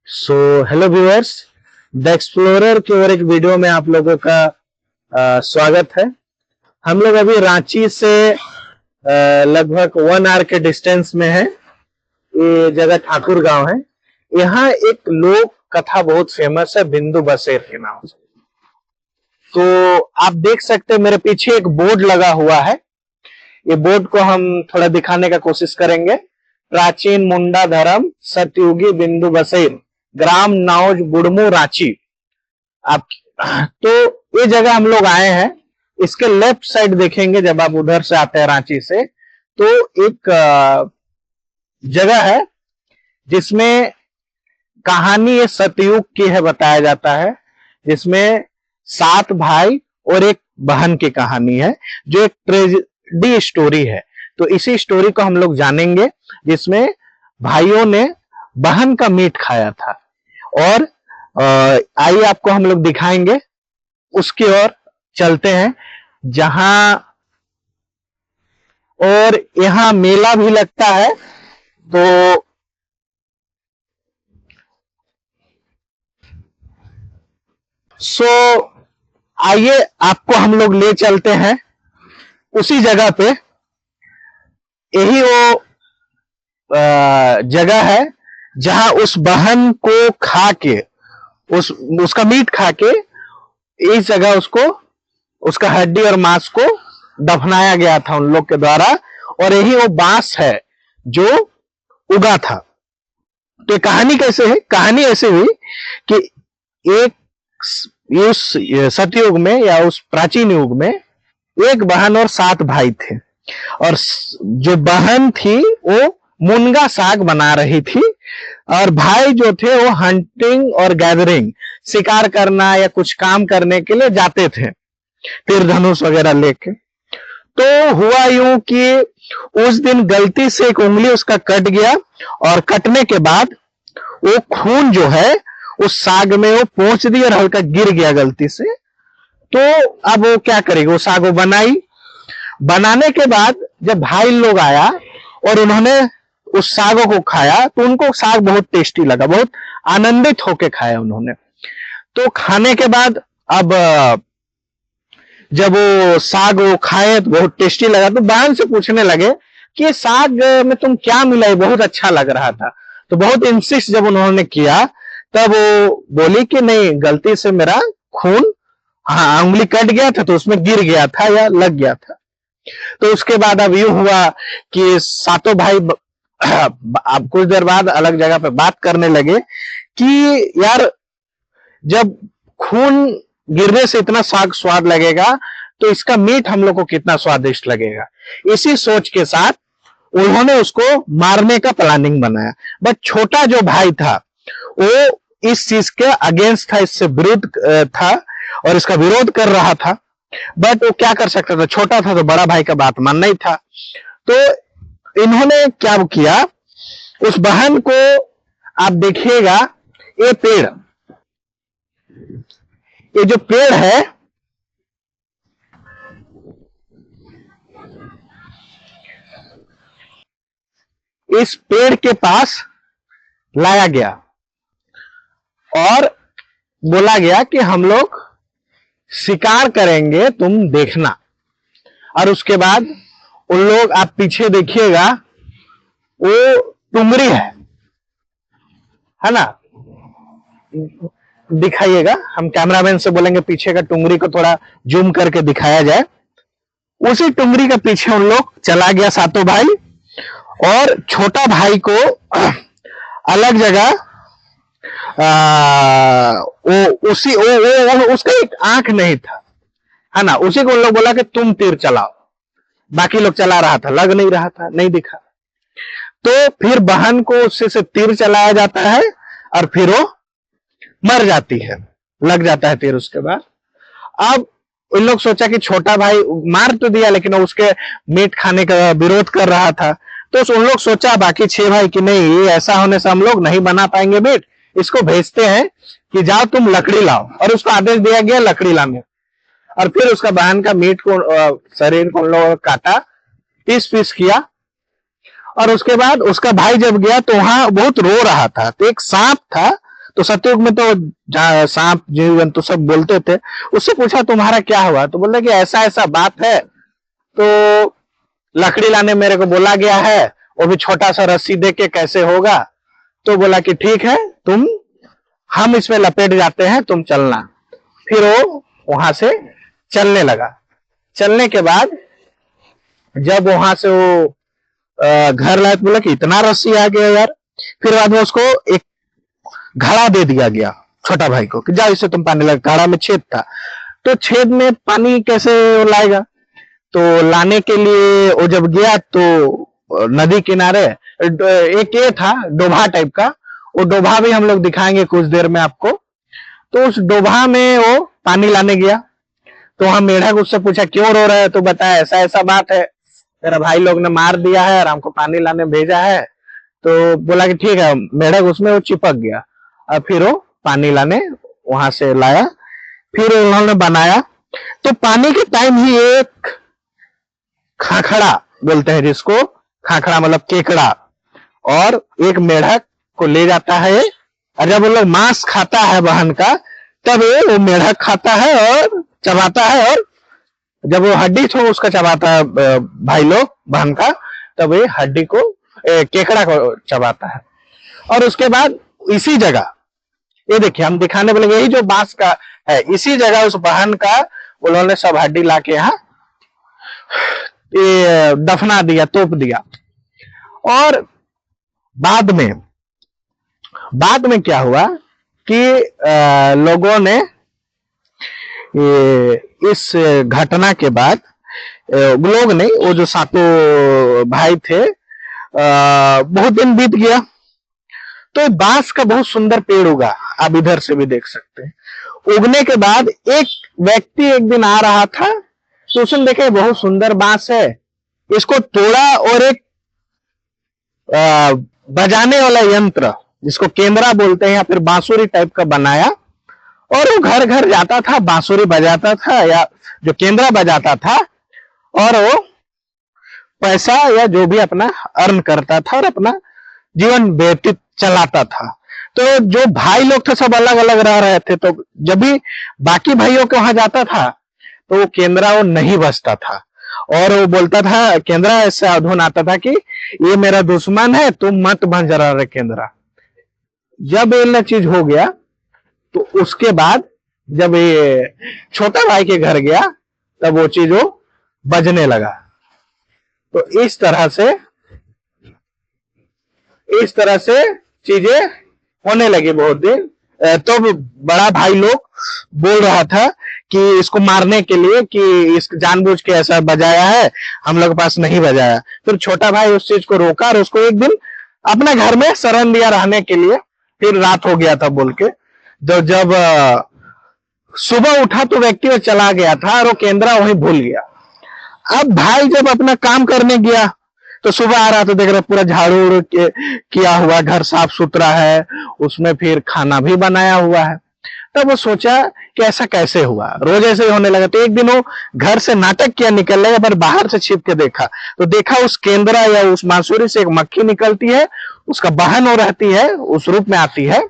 So hello viewers, the explorer की और एक वीडियो में आप लोगों का स्वागत है। हम लोग अभी रांची से लगभग 1 आवर के डिस्टेंस में है। ये जगह ठाकुर गांव है। यहाँ एक लोक कथा बहुत फेमस है बिंदु बसेर के नाम से। तो आप देख सकते हैं मेरे पीछे एक बोर्ड लगा हुआ है। ये बोर्ड को हम थोड़ा दिखाने का कोशिश करेंगे। प्राचीन मुंडा धर्म सतयुगी बिंदु बसेर ग्राम नाउज बुड़मू रांची। आप तो ये जगह हम लोग आए हैं। इसके लेफ्ट साइड देखेंगे जब आप उधर से आते हैं रांची से, तो एक जगह है जिसमें कहानी ये सतयुग की है बताया जाता है, जिसमें 7 भाई और एक बहन की कहानी है जो एक ट्रेजेडी स्टोरी है। तो इसी स्टोरी को हम लोग जानेंगे, जिसमें भाइयों ने बहन का मीट खाया था। और आइए आपको हम लोग दिखाएंगे, उसकी ओर चलते हैं जहां, और यहाँ मेला भी लगता है। तो आइए आपको हम लोग ले चलते हैं उसी जगह पे। यही वो जगह है जहां उस बहन को खा के, उसका मीट खा के इस जगह उसको, उसका हड्डी और मांस को दफनाया गया था उन लोग के द्वारा। और यही वो बांस है जो उगा था। तो कहानी कैसे है? कहानी ऐसे हुई कि एक उस सतयुग में या उस प्राचीन युग में एक बहन और 7 भाई थे। और जो बहन थी वो मुनगा साग बना रही थी, और भाई जो थे वो हंटिंग और गैदरिंग, शिकार करना या कुछ काम करने के लिए जाते थे, तीर धनुष वगैरह लेके। तो हुआ यूं कि उस दिन गलती से एक उंगली उसका कट गया, और कटने के बाद वो खून जो है उस साग में वो पहुंच दिया और हल्का गिर गया गलती से। तो अब वो क्या करेगी, वो साग वो बनाने के बाद जब भाई लोग आया और उन्होंने उस सागों को खाया, तो उनको साग बहुत टेस्टी लगा, बहुत आनंदित होके खाया उन्होंने। तो खाने के बाद अब जब वो साग वो खाए तो बहुत टेस्टी लगा, तो बहन से पूछने लगे कि साग में तुम क्या मिला, ये बहुत अच्छा लग रहा था। तो बहुत इंसिस्ट जब उन्होंने किया, तब वो बोली कि नहीं, गलती से मेरा खून, हाँ, उंगली कट गया था तो उसमें गिर गया था या लग गया था। तो उसके बाद अब यूं हुआ कि 7 भाई अब कुछ देर बाद अलग जगह पे बात करने लगे कि यार, जब खून गिरने से इतना साग स्वाद लगेगा तो इसका मीट हम लोग को कितना स्वादिष्ट लगेगा। इसी सोच के साथ उन्होंने उसको मारने का प्लानिंग बनाया। बट छोटा जो भाई था वो इस चीज के अगेंस्ट था, इससे विरुद्ध था और इसका विरोध कर रहा था। बट वो क्या कर सकता था, छोटा था तो बड़ा भाई का बात मानना ही था। तो इन्होंने क्या किया, उस बहन को, आप देखिएगा ये पेड़, ये जो पेड़ है, इस पेड़ के पास लाया गया और बोला गया कि हम लोग शिकार करेंगे, तुम देखना। और उसके बाद उन लोग, आप पीछे देखिएगा, वो टुंगरी है ना, दिखाइएगा। हम कैमरामैन से बोलेंगे पीछे का टुंगरी को थोड़ा जूम करके दिखाया जाए। उसी टुंगरी के पीछे उन लोग चला गया 7 भाई, और छोटा भाई को अलग जगह, वो उसका एक आंख नहीं था, है ना, उसी को उन लोग बोला कि तुम तीर चलाओ। बाकी लोग चला रहा था, लग नहीं रहा था, नहीं दिखा। तो फिर बहन को उससे से तीर चलाया जाता है और फिर वो मर जाती है, लग जाता है तीर। उसके बाद अब उन लोग सोचा कि छोटा भाई मार तो दिया, लेकिन उसके मीट खाने का विरोध कर रहा था। तो उन लोग सोचा बाकी 6 भाई कि नहीं, ये ऐसा होने से हम लोग नहीं बना पाएंगे मीट, इसको भेजते हैं कि जाओ तुम लकड़ी लाओ। और उसको आदेश दिया गया लकड़ी लाने। और फिर उसका बहन का मीट को, शरीर को उन लोगों काटा, पीस किया। और उसके बाद उसका भाई जब गया तो वहां बहुत रो रहा था। तो एक सांप था तो सतयुग में तो जहाँ सांप जीव जंतु सब बोलते थे। उससे पूछा तुम्हारा क्या हुआ, तो बोले कि ऐसा ऐसा बात है, तो लकड़ी लाने मेरे को बोला गया है, वो भी छोटा सा रस्सी दे के, कैसे होगा। तो बोला कि ठीक है, हम इसमें लपेट जाते हैं, तुम चलना। फिर वो वहां से चलने लगा। चलने के बाद जब वहां से वो घर लाए तो बोला कि इतना रस्सी आ गया यार। फिर बाद में उसको एक घड़ा दे दिया गया छोटा भाई को कि जाओ इसे तुम पानी लगा। घड़ा में छेद था, तो छेद में पानी कैसे लाएगा। तो लाने के लिए वो जब गया तो नदी किनारे एक ये था डोभा टाइप का, वो डोभा भी हम लोग दिखाएंगे कुछ देर में आपको। तो उस डोभा में वो पानी लाने गया, तो वहां मेढक उससे पूछा क्यों रो रहे है, तो बताया ऐसा ऐसा बात है, मेरा भाई लोग ने मार दिया है और हमको पानी लाने भेजा है। तो बोला कि ठीक है, मेढक उसमें वो चिपक गया। और फिर वो पानी लाने वहां से लाया, फिर उन्होंने बनाया। तो पानी के टाइम ही एक खाखड़ा बोलते हैं जिसको, खाखड़ा मतलब केकड़ा, और एक मेढक को ले जाता है। और जब वो लोग मांस खाता है बहन का, तब वो मेढक खाता है और चबाता है, और जब वो हड्डी तो उसका चबाता है भाई लोग बहन का, तब ये हड्डी को केकड़ा को चबाता है। और उसके बाद इसी जगह, ये देखिए हम दिखाने बोलेंगे, यही जो बांस का है, इसी जगह उस बहन का उन्होंने सब हड्डी लाके यहाँ ये दफना दिया, तोप दिया। और बाद में क्या हुआ कि लोगों ने इस घटना के बाद, लोग नहीं, वो जो सातों भाई थे, बहुत दिन बीत गया तो बांस का बहुत सुंदर पेड़ उगा। आप इधर से भी देख सकते हैं। उगने के बाद एक व्यक्ति एक दिन आ रहा था, तो उसने देखे बहुत सुंदर बांस है, इसको तोड़ा और एक बजाने वाला यंत्र जिसको केंद्रा बोलते हैं या फिर बांसुरी टाइप का बनाया, और वो घर घर जाता था, बांसुरी बजाता था या जो केंद्रा बजाता था, और वो पैसा या जो भी अपना अर्न करता था और अपना जीवन व्यतीत चलाता था। तो जो भाई लोग थे सब अलग अलग रह रहे थे, तो जब भी बाकी भाइयों के वहां जाता था तो वो केंद्रा वो नहीं बजता था, और वो बोलता था, केंद्रा ऐसा धुन आता था कि ये मेरा दुश्मन है, तुम मत बन जरा रे केंद्रा। जब ये चीज हो गया तो उसके बाद जब ये छोटा भाई के घर गया, तब वो चीज वो बजने लगा। तो इस तरह से चीजें होने लगी बहुत दिन। तो बड़ा भाई लोग बोल रहा था कि इसको मारने के लिए कि इस जानबूझ के ऐसा बजाया है, हम लोग के पास नहीं बजाया। फिर छोटा भाई उस चीज को रोका और उसको एक दिन अपने घर में शरण दिया रहने के लिए। फिर रात हो गया था बोल के, जब सुबह उठा तो व्यक्ति वो चला गया था और वो केंद्रा वहीं भूल गया। अब भाई जब अपना काम करने गया तो सुबह आ रहा तो देख रहा पूरा झाड़ू किया हुआ, घर साफ सुथरा है, उसमें फिर खाना भी बनाया हुआ है। तब वो सोचा कि ऐसा कैसे हुआ, रोज ऐसे ही होने लगा। तो एक दिन वो घर से नाटक किया निकलने का, पर बाहर से छिप के देखा तो देखा उस केंद्रा या उस बांसुरी से एक मक्खी निकलती है, उसका बहन वो रहती है, उस रूप में आती है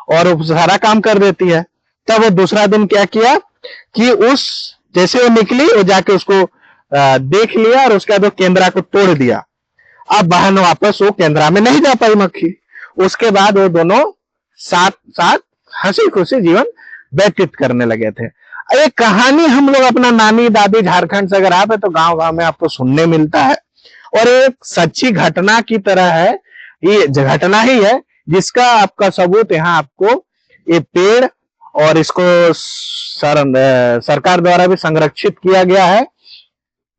और वो सारा काम कर देती है। तब वो दूसरा दिन क्या किया कि उस जैसे वो निकली, वो जाके उसको देख लिया और उसके बाद वो केंद्रा को तोड़ दिया। अब बहन वापस वो केंद्रा में नहीं जा पाई मक्खी। उसके बाद वो दोनों साथ साथ हंसी खुशी जीवन व्यतीत करने लगे थे। ये कहानी हम लोग अपना नानी दादी झारखंड से अगर आप है तो गांव गांव में आपको सुनने मिलता है, और एक सच्ची घटना की तरह है। ये घटना ही है जिसका आपका सबूत यहाँ आपको ये पेड़ और इसको सरकार द्वारा भी संरक्षित किया गया है।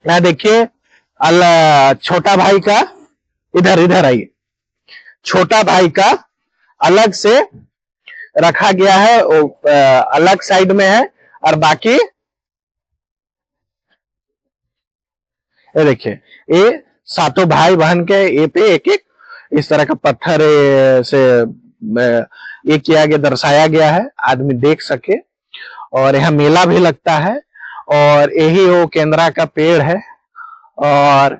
यहाँ देखिए छोटा भाई का, इधर आइए, छोटा भाई का अलग से रखा गया है, वो अलग साइड में है, और बाकी ये देखिए ये सातों भाई बहन के ये पे एक एक इस तरह का पत्थर से ये किया गया, दर्शाया गया है, आदमी देख सके। और यहाँ मेला भी लगता है, और यही वो केंद्रा का पेड़ है, और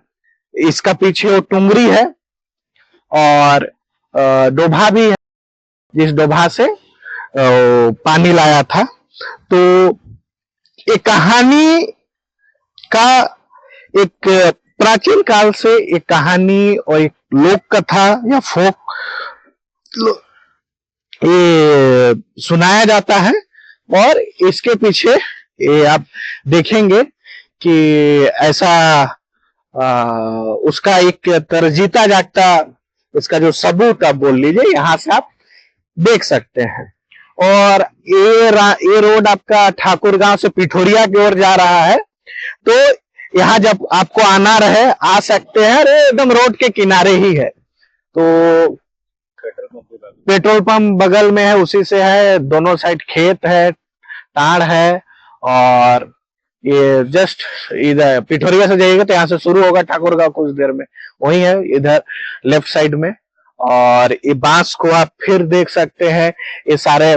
इसका पीछे वो टुंगरी है, और डोभा भी है, जिस डोभा से पानी लाया था। तो ये कहानी का एक प्राचीन काल से एक कहानी और एक लोक कथा या फोक ये सुनाया जाता है, और इसके पीछे ये आप देखेंगे कि ऐसा उसका एक जीता जागता इसका जो सबूत आप बोल लीजिए यहाँ से आप देख सकते हैं। और ये रोड आपका ठाकुरगांव से पिठोरिया की ओर जा रहा है। तो यहाँ जब आपको आना रहे आ सकते हैं, अरे एकदम रोड के किनारे ही है। तो पेट्रोल पंप बगल में है, उसी से है, दोनों साइड खेत है, ताड़ है। और ये जस्ट इधर पिठोरिया से जाइएगा तो यहाँ से शुरू होगा ठाकुरगांव, कुछ देर में वही है इधर लेफ्ट साइड में। और ये बांस को आप फिर देख सकते हैं, ये सारे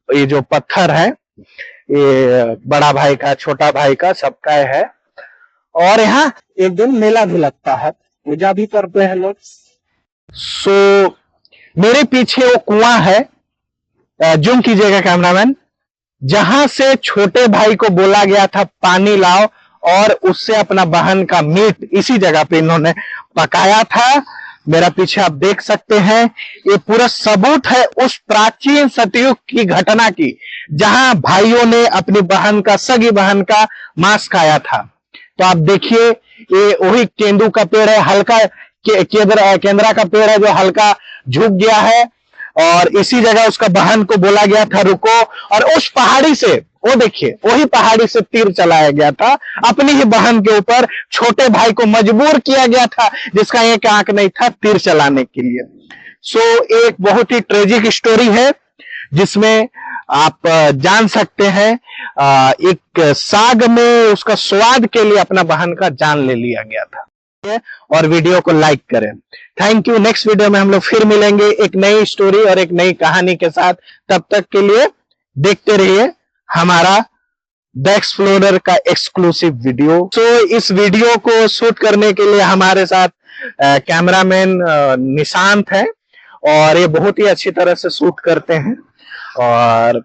ये जो पत्थर है ये बड़ा भाई का, छोटा भाई का, सबका है। और यहाँ एक दिन मेला भी लगता है, पूजा भी करते हैं लोग। सो मेरे पीछे वो कुआं है, जूम कीजिएगा कैमरामैन, जहां से छोटे भाई को बोला गया था पानी लाओ, और उससे अपना बहन का मीट इसी जगह पे इन्होंने पकाया था। मेरा पीछे आप देख सकते हैं, ये पूरा सबूत है उस प्राचीन सतयुग की घटना की, जहां भाइयों ने अपनी बहन का, सगी बहन का मांस खाया था। तो आप देखिए, ये वही केंदू का पेड़ है, हल्का केंद्रा का पेड़ है जो हल्का झुक गया है, और इसी जगह उसका बहन को बोला गया था रुको, और उस पहाड़ी से, वो देखिए वही पहाड़ी से तीर चलाया गया था अपनी ही बहन के ऊपर। छोटे भाई को मजबूर किया गया था, जिसका एक आंख नहीं था, तीर चलाने के लिए। सो एक बहुत ही ट्रेजिक स्टोरी है, जिसमें आप जान सकते हैं एक साग में उसका स्वाद के लिए अपना बहन का जान ले लिया गया था। और वीडियो को लाइक करें। Thank you. नेक्स्ट वीडियो में हम लोग फिर मिलेंगे एक नई स्टोरी और एक नई कहानी के साथ। तब तक के लिए देखते रहिए हमारा द एक्सप्लोरर का एक्सक्लूसिव वीडियो। इस वीडियो को शूट करने के लिए हमारे साथ कैमरामैन निशांत है, और ये बहुत ही अच्छी तरह से शूट करते हैं। और